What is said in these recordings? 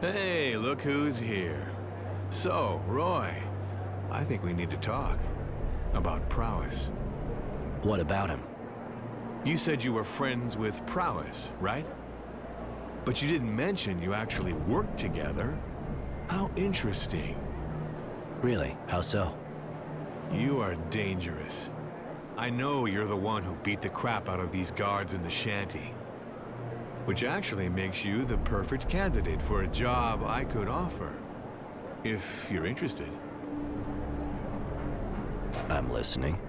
Hey, look who's here. So, Roy, I think we need to talk about Prowess. What about him? You said you were friends with Prowess, right? But you didn't mention you actually worked together. How interesting. Really? How so? You are dangerous. I know you're the one who beat the crap out of these guards in the shanty. Which actually makes you the perfect candidate for a job I could offer. If you're interested. I'm listening.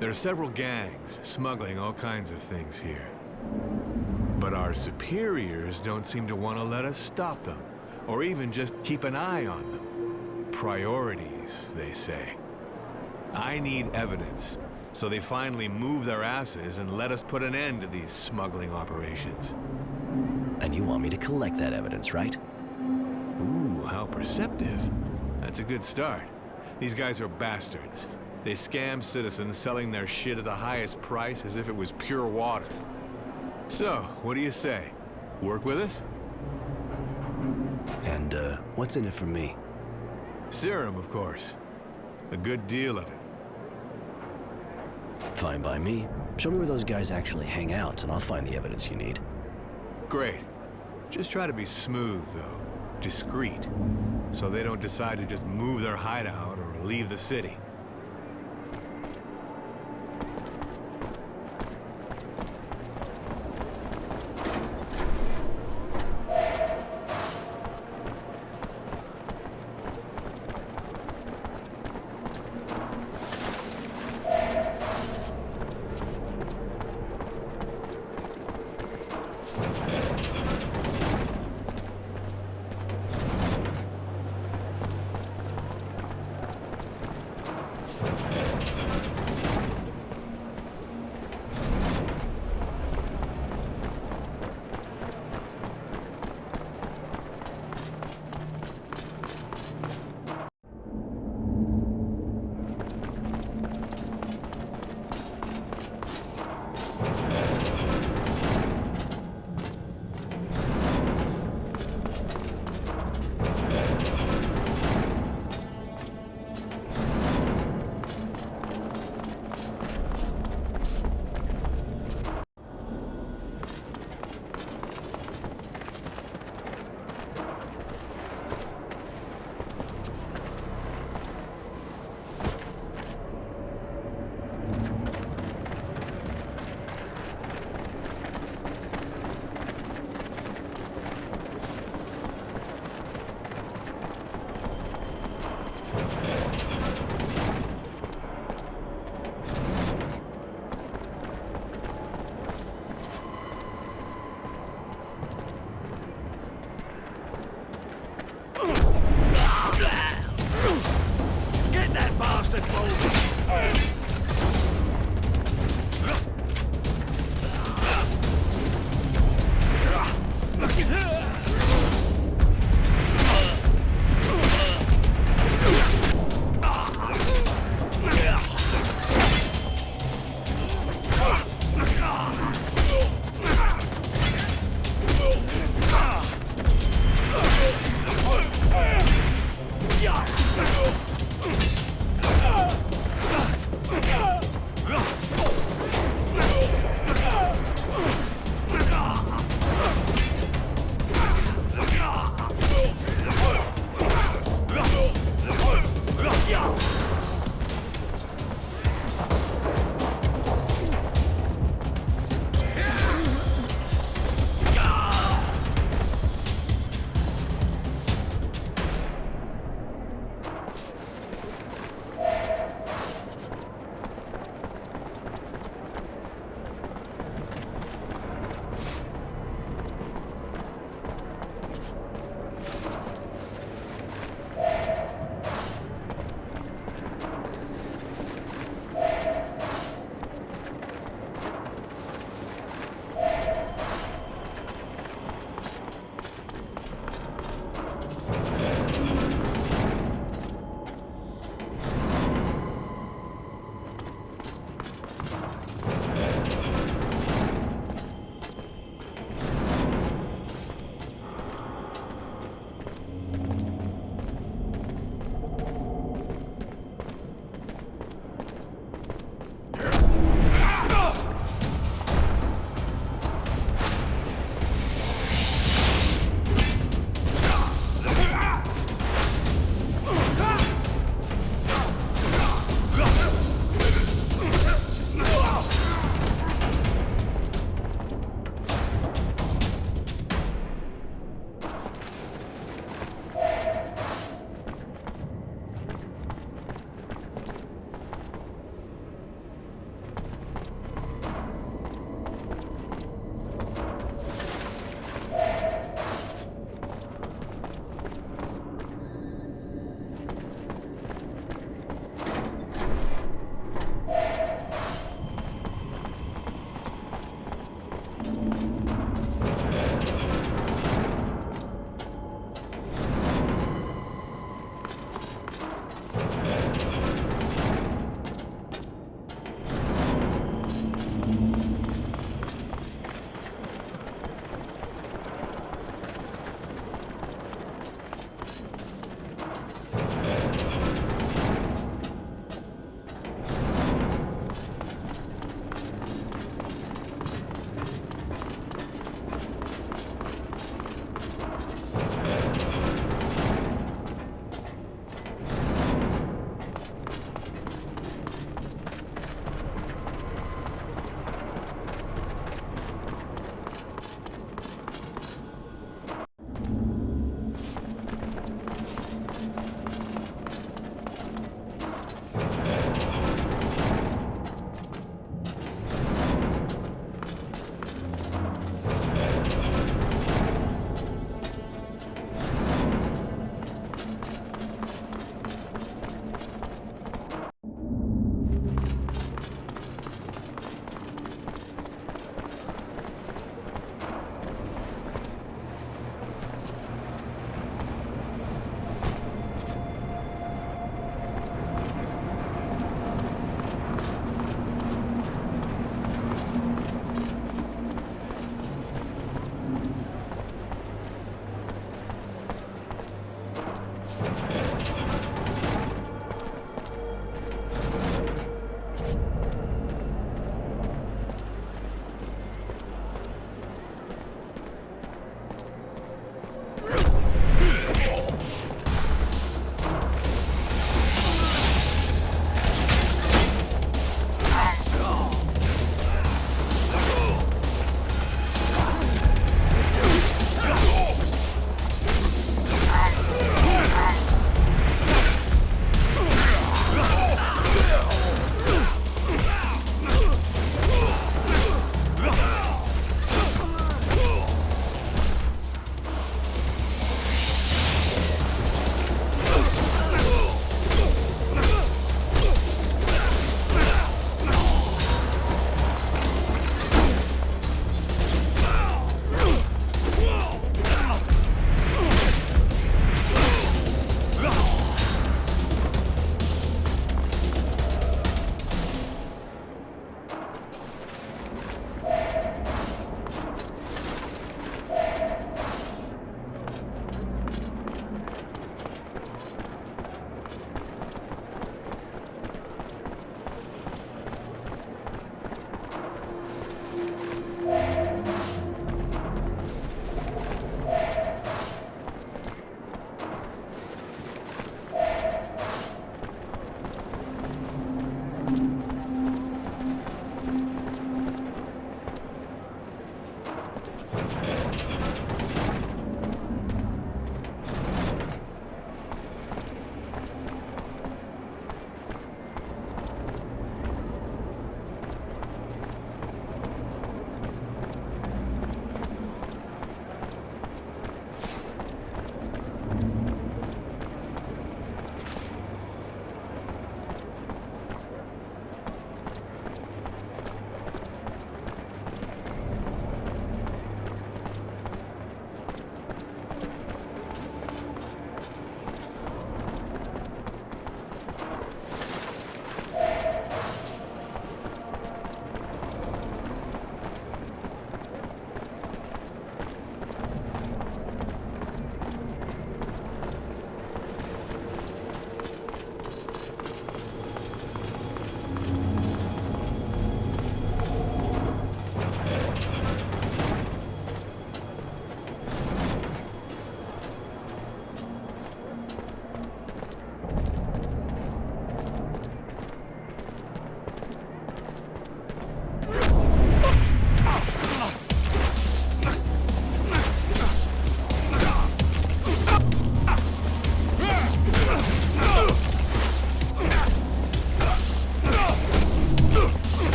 There are several gangs smuggling all kinds of things here. But our superiors don't seem to want to let us stop them, or even just keep an eye on them. Priorities, they say. I need evidence, so they finally move their asses and let us put an end to these smuggling operations. And you want me to collect that evidence, right? Ooh, how perceptive. That's a good start. These guys are bastards. They scam citizens selling their shit at the highest price as if it was pure water. So, what do you say? Work with us? And, what's in it for me? Serum, of course. A good deal of it. Fine by me. Show me where those guys actually hang out, and I'll find the evidence you need. Great. Just try to be smooth, though. Discreet. So they don't decide to just move their hideout or leave the city. Get that bastard moving!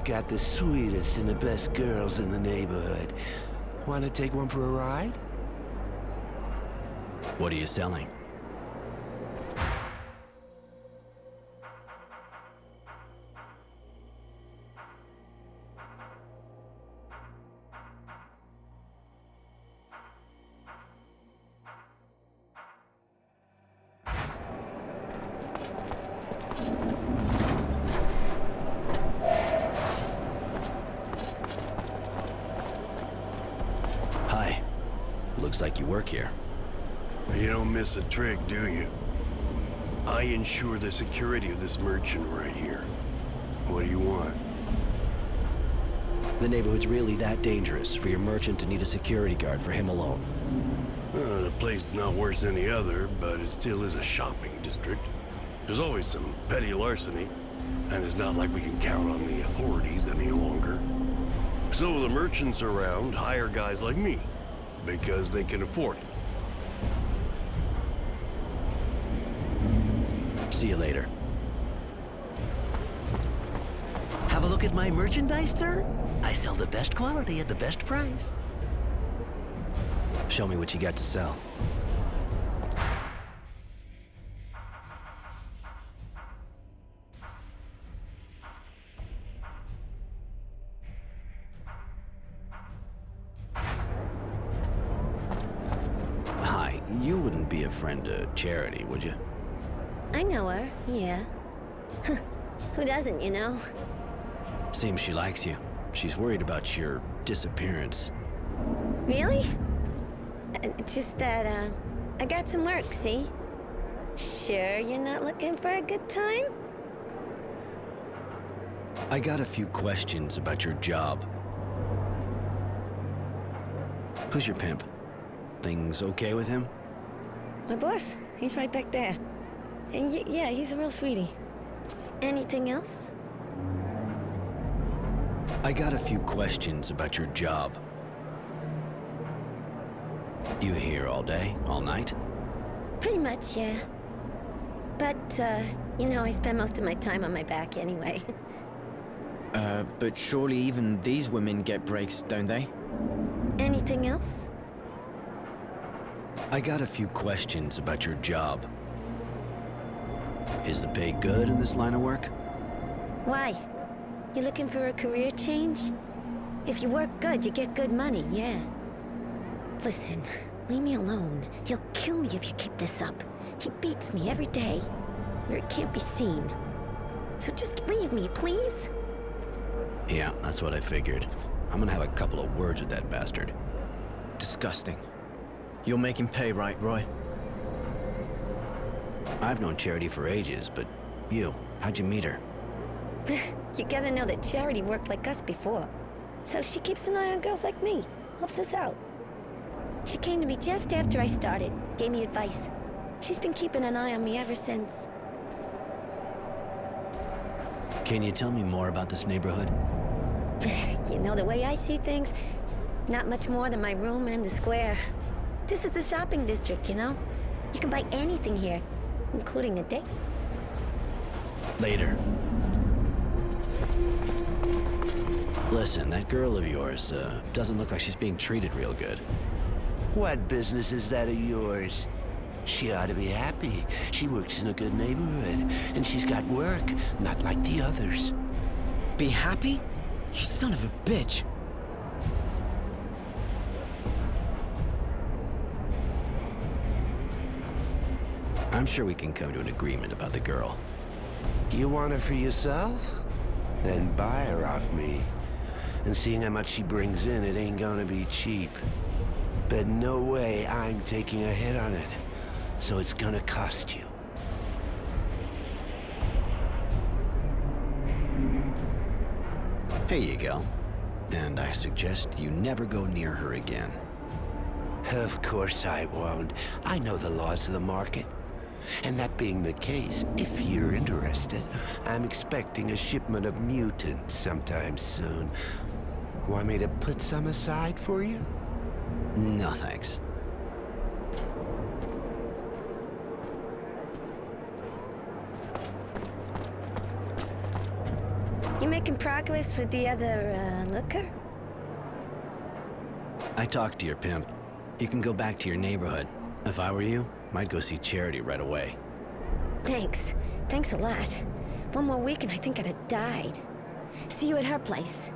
got the sweetest and the best girls in the neighborhood. Want to take one for a ride? What are you selling? Hi. Looks like you work here. You don't miss a trick, do you? I ensure the security of this merchant right here. What do you want? The neighborhood's really that dangerous for your merchant to need a security guard for him alone. The place is not worse than the other, but it still is a shopping district. There's always some petty larceny, and it's not like we can count on the authorities any longer. So the merchants around hire guys like me, because they can afford it. See you later. Have a look at my merchandise, sir? I sell the best quality at the best price. Show me what you got to sell. Hi, you wouldn't be a friend to Charity, would you? I know her, yeah. Who doesn't, you know? Seems she likes you. She's worried about your disappearance. Really? Just that, I got some work, see? Sure you're not looking for a good time? I got a few questions about your job. Who's your pimp? Things okay with him? My boss, he's right back there. And yeah, he's a real sweetie. Anything else? I got a few questions about your job. You here all day, all night? Pretty much, yeah. But, you know, I spend most of my time on my back anyway. But surely even these women get breaks, don't they? Anything else? I got a few questions about your job. Is the pay good in this line of work? Why? You looking for a career change? If you work good, you get good money, yeah. Listen, leave me alone. He'll kill me if you keep this up. He beats me every day, where it can't be seen. So just leave me, please? Yeah, that's what I figured. I'm gonna have a couple of words with that bastard. Disgusting. You'll make him pay, right, Roy? I've known Charity for ages, but how'd you meet her? You gotta know that Charity worked like us before. So she keeps an eye on girls like me, helps us out. She came to me just after I started, gave me advice. She's been keeping an eye on me ever since. Can you tell me more about this neighborhood? You know, the way I see things, not much more than my room and the square. This is the shopping district, you know? You can buy anything here, including a date. Later. Listen, that girl of yours, doesn't look like she's being treated real good. What business is that of yours? She ought to be happy. She works in a good neighborhood, and she's got work, not like the others. Be happy? You son of a bitch. I'm sure we can come to an agreement about the girl. You want her for yourself? Then buy her off me. And seeing how much she brings in, it ain't gonna be cheap. But no way I'm taking a hit on it. So it's gonna cost you. Here you go. And I suggest you never go near her again. Of course I won't. I know the laws of the market. And that being the case, if you're interested, I'm expecting a shipment of mutants sometime soon. Want me to put some aside for you? No, thanks. You making progress with the other, looker? I talked to your pimp. You can go back to your neighborhood. If I were you, I'd go see Charity right away. Thanks. Thanks a lot. One more week and I think I'd have died. See you at her place.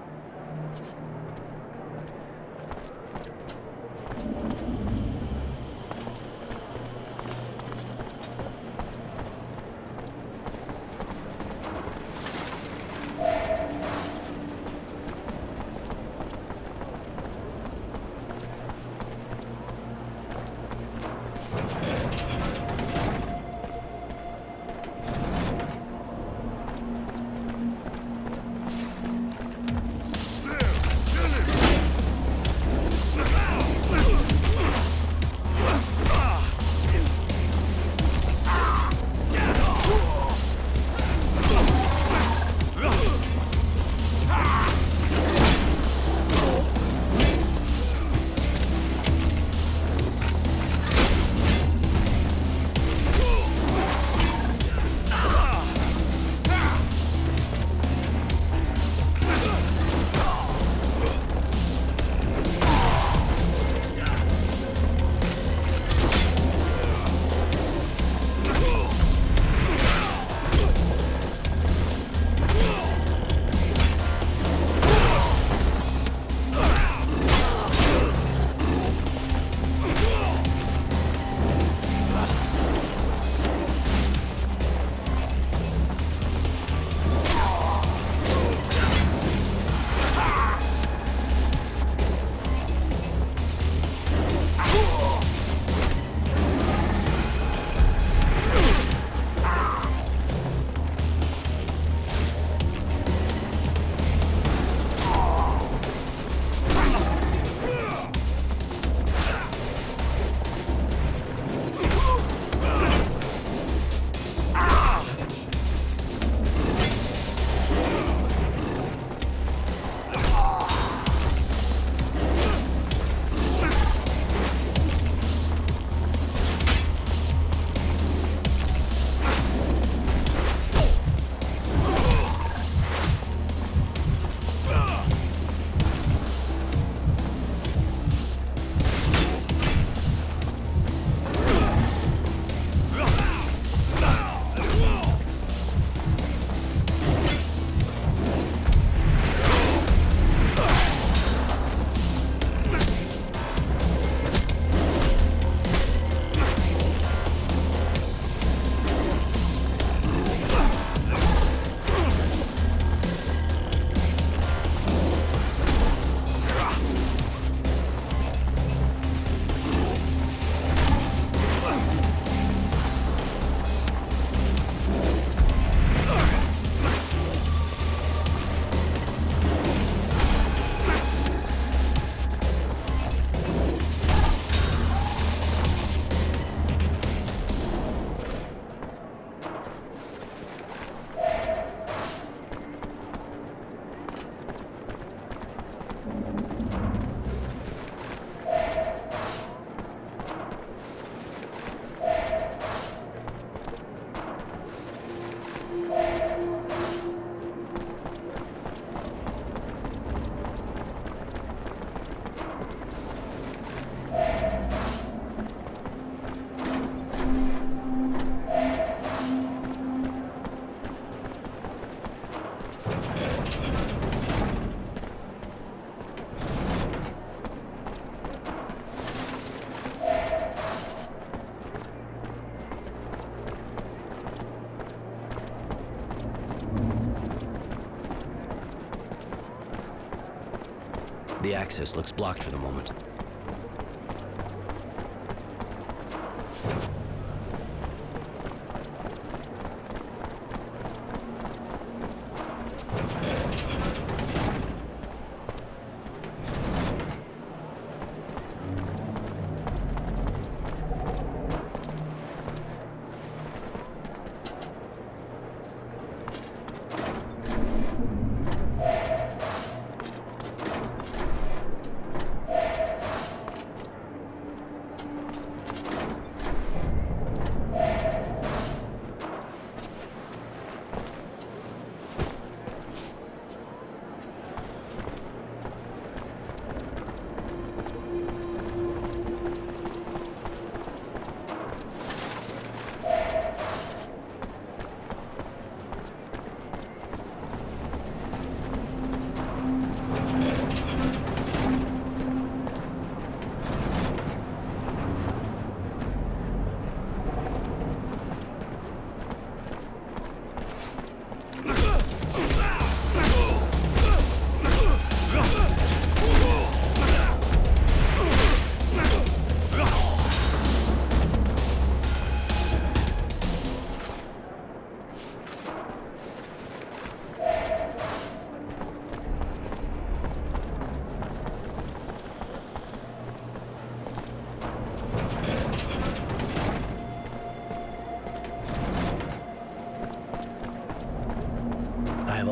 The access looks blocked for the moment.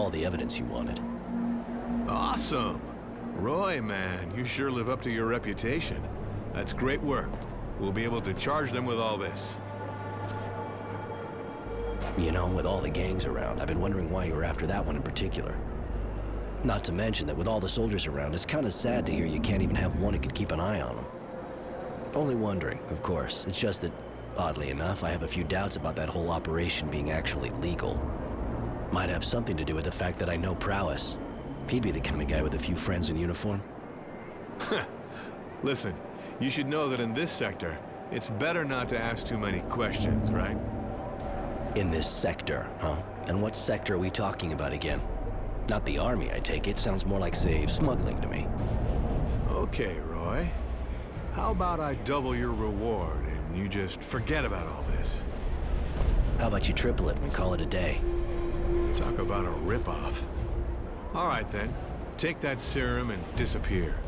all the evidence you wanted. Awesome! Roy, man, you sure live up to your reputation. That's great work. We'll be able to charge them with all this. You know, with all the gangs around, I've been wondering why you were after that one in particular. Not to mention that with all the soldiers around, it's kind of sad to hear you can't even have one who can keep an eye on them. Only wondering, of course. It's just that, oddly enough, I have a few doubts about that whole operation being actually legal. Might have something to do with the fact that I know Prowess. He'd be the kind of guy with a few friends in uniform. Listen, you should know that in this sector, it's better not to ask too many questions, right? In this sector, huh? And what sector are we talking about again? Not the army, I take it. Sounds more like, say, smuggling to me. Okay, Roy. How about I double your reward and you just forget about all this? How about you triple it and call it a day? Talk about a ripoff. All right, then. Take that serum and disappear.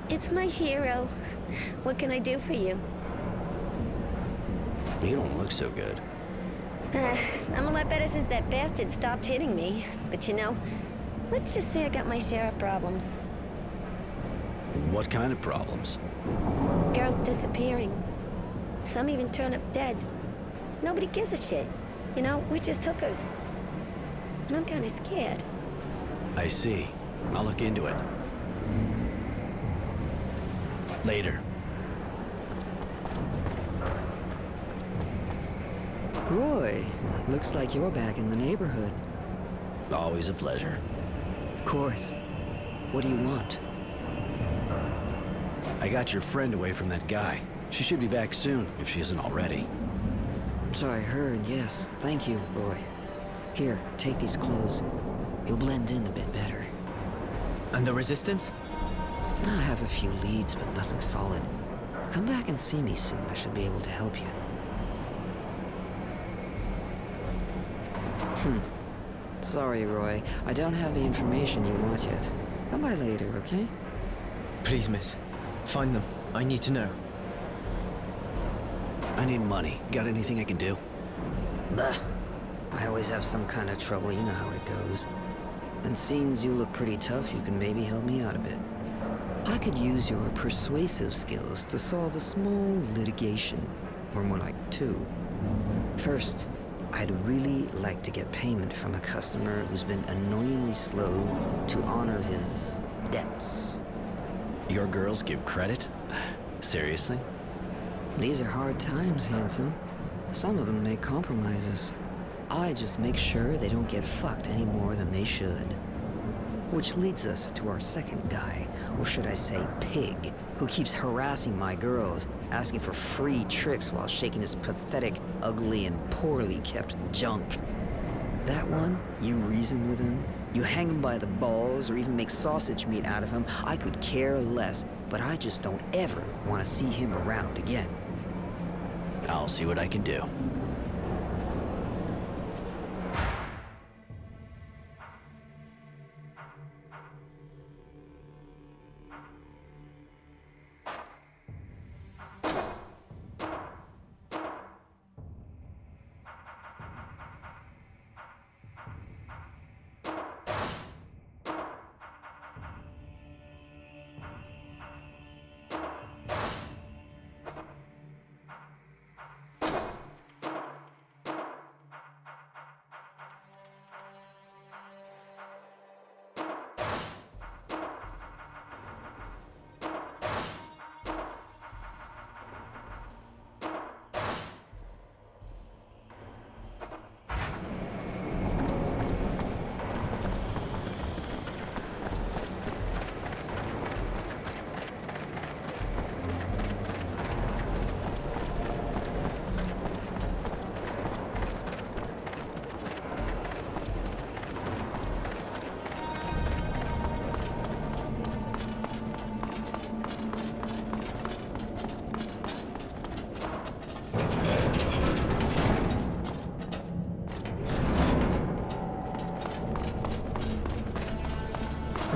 It's my hero. What can I do for you? You don't look so good. I'm a lot better since that bastard stopped hitting me. But you know, let's just say I got my share of problems. What kind of problems? Girls disappearing. Some even turn up dead. Nobody gives a shit. You know, we're just hookers. And I'm kind of scared. I see. I'll look into it. Later. Roy, looks like you're back in the neighborhood. Always a pleasure. Of course. What do you want? I got your friend away from that guy. She should be back soon, if she isn't already. So I heard, yes. Thank you, Roy. Here, take these clothes. You'll blend in a bit better. And the Resistance? I have a few leads, but nothing solid. Come back and see me soon. I should be able to help you. Sorry, Roy. I don't have the information you want yet. Come by later, okay? Please, miss. Find them. I need to know. I need money. Got anything I can do? Bah. I always have some kind of trouble, you know how it goes. And seeing you look pretty tough, you can maybe help me out a bit. I could use your persuasive skills to solve a small litigation, or more like two. First, I'd really like to get payment from a customer who's been annoyingly slow to honor his debts. Your girls give credit? Seriously? These are hard times, handsome. Some of them make compromises. I just make sure they don't get fucked any more than they should. Which leads us to our second guy, or should I say pig, who keeps harassing my girls, asking for free tricks while shaking his pathetic, ugly, and poorly kept junk. That one, you reason with him, you hang him by the balls, or even make sausage meat out of him, I could care less, but I just don't ever want to see him around again. I'll see what I can do.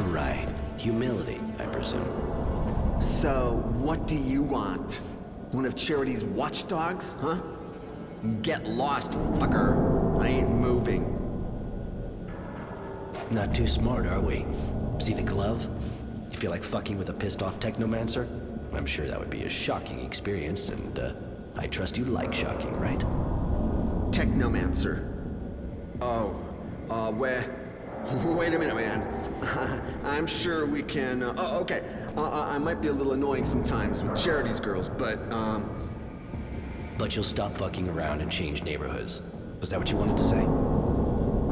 Right. Humility, I presume. So, what do you want? One of Charity's watchdogs, huh? Get lost, fucker. I ain't moving. Not too smart, are we? See the glove? You feel like fucking with a pissed-off technomancer? I'm sure that would be a shocking experience, and I trust you like shocking, right? Technomancer. Oh, wait a minute, man. I'm sure we can, okay. I might be a little annoying sometimes with Charity's girls, but, But you'll stop fucking around and change neighborhoods. Was that what you wanted to say?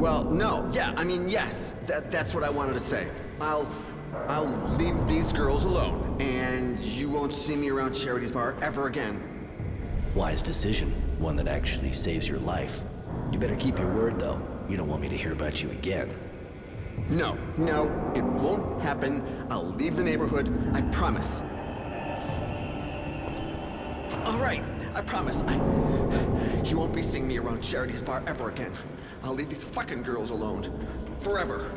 well, no, yeah, I mean, yes. That's what I wanted to say. I'll leave these girls alone, and you won't see me around Charity's bar ever again. Wise decision. One that actually saves your life. You better keep your word, though. You don't want me to hear about you again. No, it won't happen. I'll leave the neighborhood, I promise. All right, I promise. You won't be seeing me around Charity's bar ever again. I'll leave these fucking girls alone. Forever.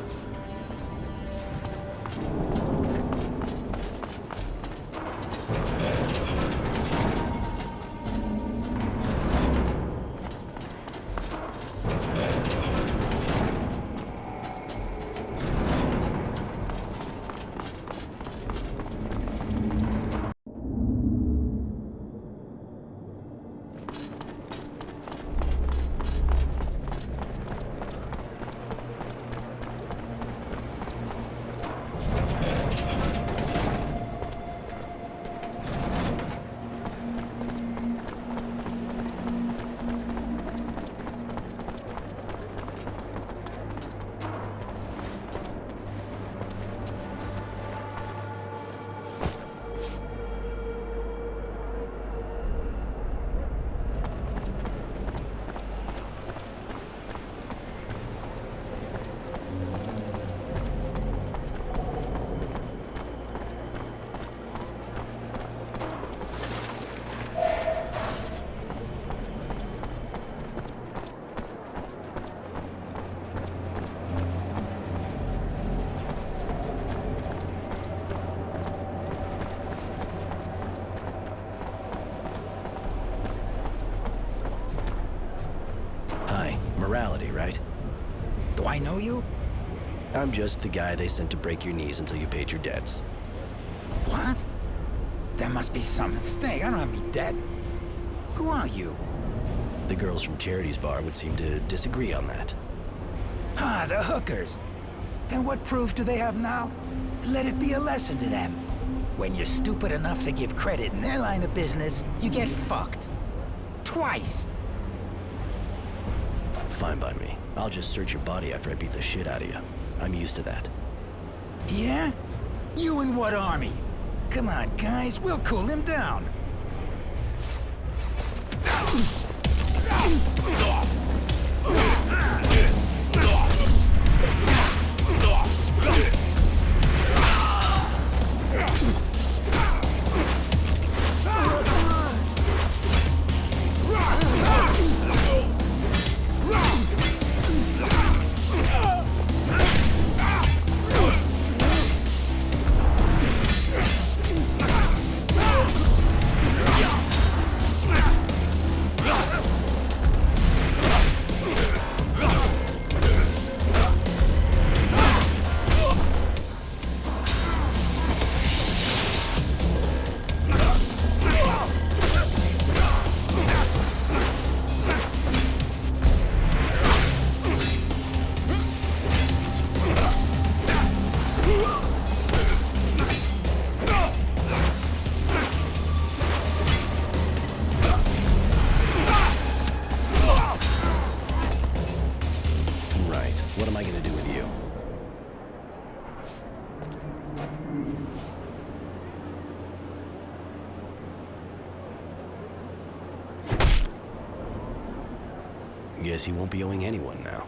Morality, right? Do I know you? I'm just the guy they sent to break your knees until you paid your debts. What? There must be some mistake. I don't have to be dead. Who are you? The girls from Charity's bar would seem to disagree on that. Ah, the hookers. And what proof do they have now? Let it be a lesson to them. When you're stupid enough to give credit in their line of business, you get fucked. Twice. Fine by me. I'll just search your body after I beat the shit out of you. I'm used to that. Yeah? You in what army? Come on, guys, we'll cool him down. What am I gonna do with you? Guess he won't be owing anyone now.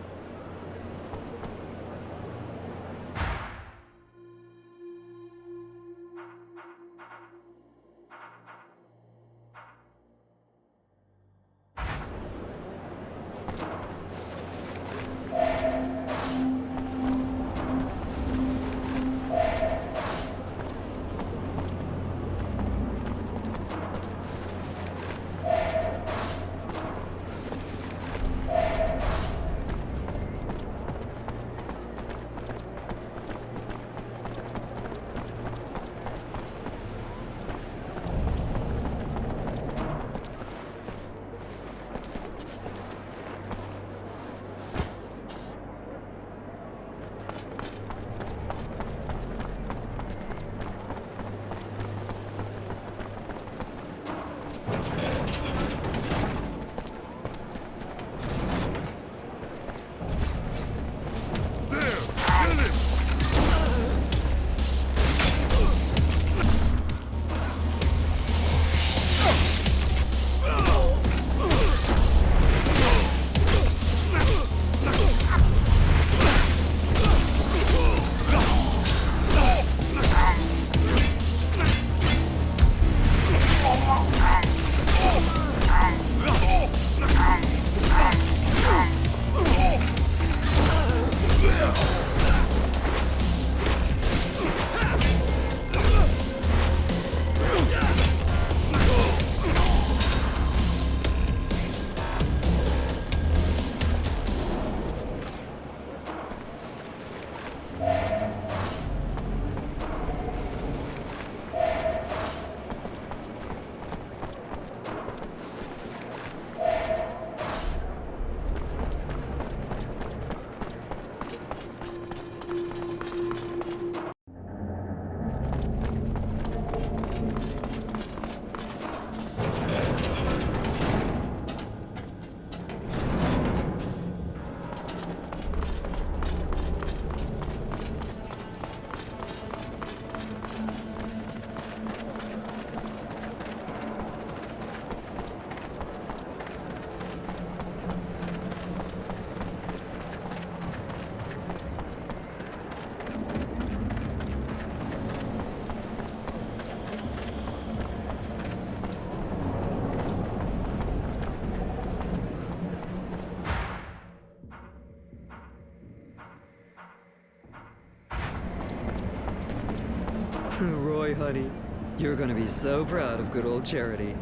Roy, honey, you're gonna be so proud of good old Charity.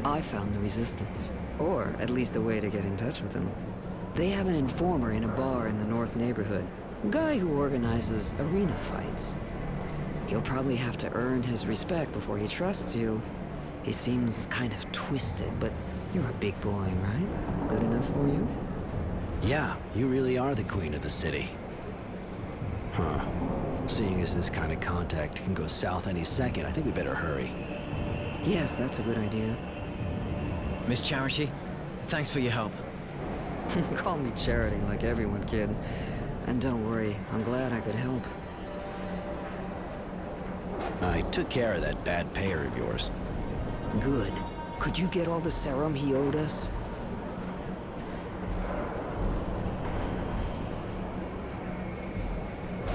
I found the Resistance, or at least a way to get in touch with them. They have an informer in a bar in the North neighborhood, guy who organizes arena fights. You'll probably have to earn his respect before he trusts you. He seems kind of twisted, but you're a big boy, right? Good enough for you? Yeah, you really are the queen of the city. Huh. Seeing as this kind of contact can go south any second, I think we better hurry. Yes, that's a good idea. Miss Charity, thanks for your help. Call me Charity like everyone, kid. And don't worry, I'm glad I could help. I took care of that bad payer of yours. Good. Could you get all the serum he owed us?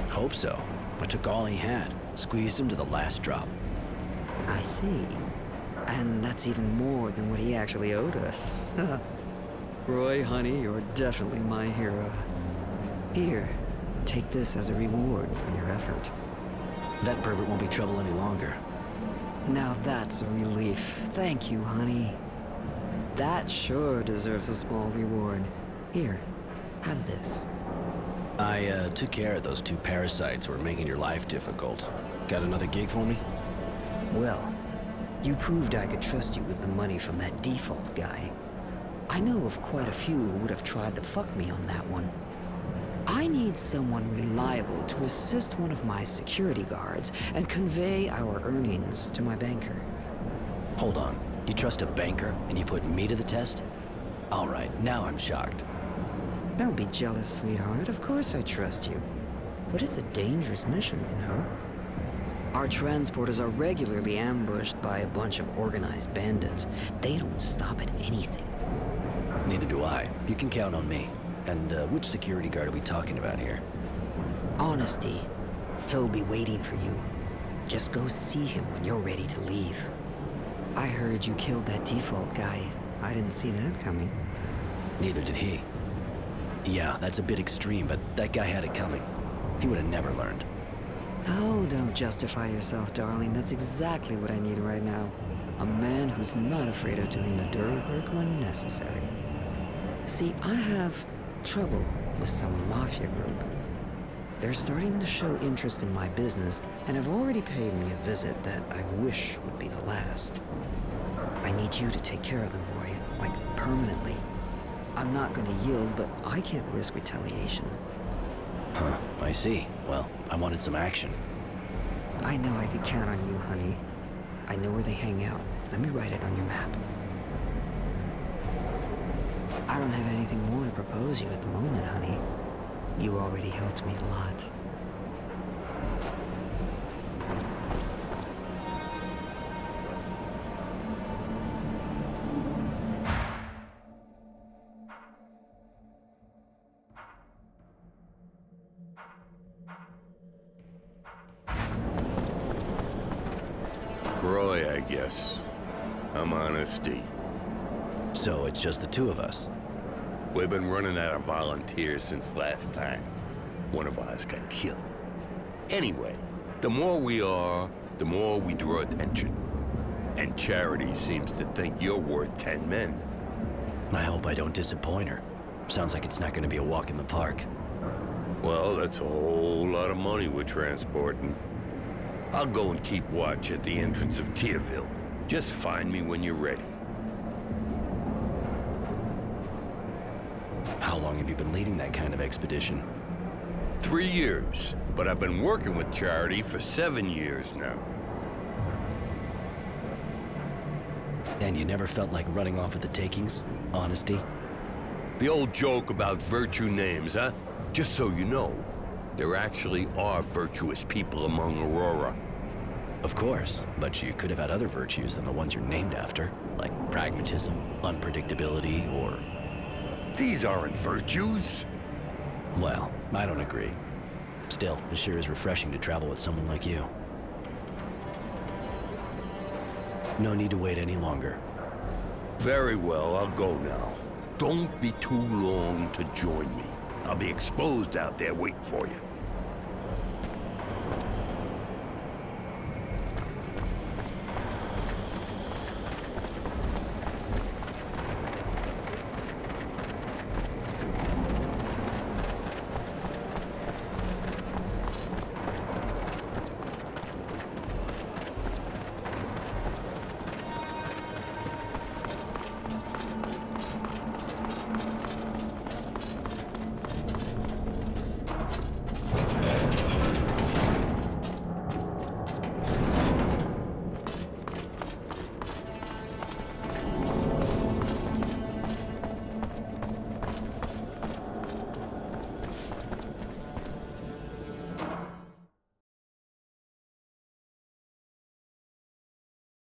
Hope so. I took all he had, squeezed him to the last drop. I see. And that's even more than what he actually owed us. Roy, honey, you're definitely my hero. Here, take this as a reward for your effort. That pervert won't be trouble any longer. Now that's a relief. Thank you, honey. That sure deserves a small reward. Here, have this. I took care of those two parasites who were making your life difficult. Got another gig for me? Well, you proved I could trust you with the money from that default guy. I know of quite a few who would have tried to fuck me on that one. I need someone reliable to assist one of my security guards and convey our earnings to my banker. Hold on. You trust a banker and you put me to the test? All right, now I'm shocked. Don't be jealous, sweetheart. Of course I trust you. But it's a dangerous mission, you know? Our transporters are regularly ambushed by a bunch of organized bandits. They don't stop at anything. Neither do I. You can count on me. And which security guard are we talking about here? Honesty. He'll be waiting for you. Just go see him when you're ready to leave. I heard you killed that default guy. I didn't see that coming. Neither did he. Yeah, that's a bit extreme, but that guy had it coming. He would have never learned. Oh, don't justify yourself, darling. That's exactly what I need right now. A man who's not afraid of doing the dirty work when necessary. See, I have trouble with some mafia group. They're starting to show interest in my business and have already paid me a visit that I wish would be the last. I need you to take care of them, Roy, like permanently. I'm not gonna yield, but I can't risk retaliation. Huh, I see. Well, I wanted some action. I know I could count on you, honey. I know where they hang out. Let me write it on your map. I don't have anything more to propose you at the moment, honey. You already helped me a lot. Roy, I guess. I'm Honesty. So it's just the two of us. We've been running out of volunteers since last time. One of ours got killed. Anyway, the more we are, the more we draw attention. And Charity seems to think you're worth 10 men. I hope I don't disappoint her. Sounds like it's not going to be a walk in the park. Well, that's a whole lot of money we're transporting. I'll go and keep watch at the entrance of Tierville. Just find me when you're ready. How long have you been leading that kind of expedition? 3 years, but I've been working with Charity for 7 years now. And you never felt like running off with the takings? Honesty? The old joke about virtue names, huh? Just so you know, there actually are virtuous people among Aurora. Of course, but you could have had other virtues than the ones you're named after, like pragmatism, unpredictability, or... These aren't virtues. Well, I don't agree. Still, it sure is refreshing to travel with someone like you. No need to wait any longer. Very well, I'll go now. Don't be too long to join me. I'll be exposed out there waiting for you.